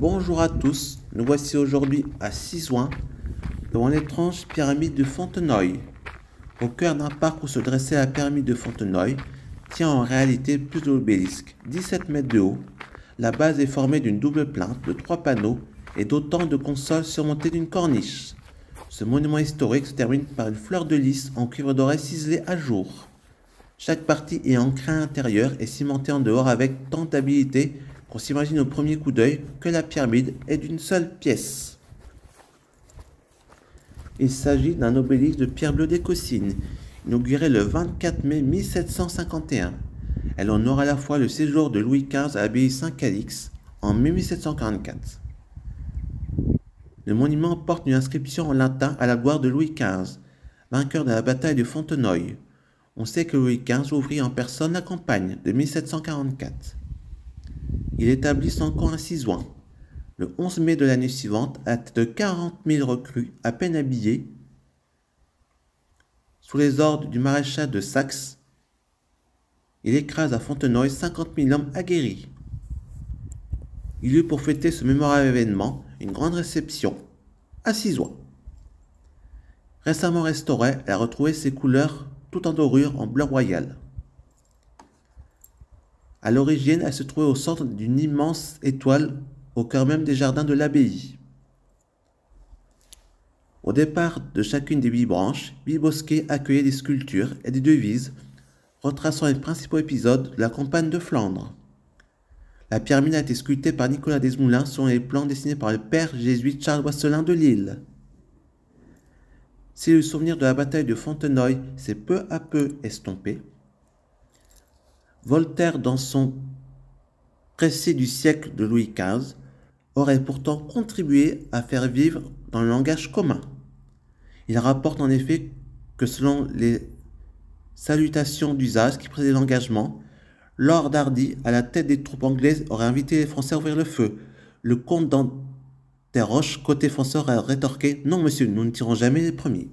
Bonjour à tous, nous voici aujourd'hui à Sizouin, devant l'étrange pyramide de Fontenoy. Au cœur d'un parc où se dressait la pyramide de Fontenoy, tient en réalité plus de l'obélisque, 17 mètres de haut. La base est formée d'une double plinthe de 3 panneaux et d'autant de consoles surmontées d'une corniche. Ce monument historique se termine par une fleur de lys en cuivre doré ciselé à jour. Chaque partie est ancrée à l'intérieur et cimentée en dehors avec tant d'habileté qu'on s'imagine au premier coup d'œil que la pyramide est d'une seule pièce. Il s'agit d'un obélisque de pierre bleue d'Écossine, inauguré le 24 mai 1751. Elle honore à la fois le séjour de Louis XV à l'abbaye Saint-Calix en 1744. Le monument porte une inscription en latin à la gloire de Louis XV, vainqueur de la bataille de Fontenoy. On sait que Louis XV ouvrit en personne la campagne de 1744. Il établit son camp à Sizouin. Le 11 mai de l'année suivante, à la tête de 40 000 recrues à peine habillés, sous les ordres du maréchal de Saxe, il écrase à Fontenoy 50 000 hommes aguerris. Il eut pour fêter ce mémorable événement une grande réception à Sizouin. Récemment restaurée, elle a retrouvé ses couleurs tout en dorure en bleu royal. À l'origine, elle se trouvait au centre d'une immense étoile au cœur même des jardins de l'abbaye. Au départ de chacune des 8 branches, 8 bosquets accueillaient des sculptures et des devises retraçant les principaux épisodes de la campagne de Flandre. La pyramide a été sculptée par Nicolas Desmoulins selon les plans dessinés par le père jésuite Charles Boisselin de Lille. Si le souvenir de la bataille de Fontenoy s'est peu à peu estompé, Voltaire, dans son précis du siècle de Louis XV, aurait pourtant contribué à faire vivre dans le langage commun. Il rapporte en effet que selon les salutations d'usage qui précédaient l'engagement, Lord Hardy, à la tête des troupes anglaises, aurait invité les Français à ouvrir le feu. Le comte d'Anterroche, côté français, aurait rétorqué « Non, monsieur, nous ne tirons jamais les premiers ».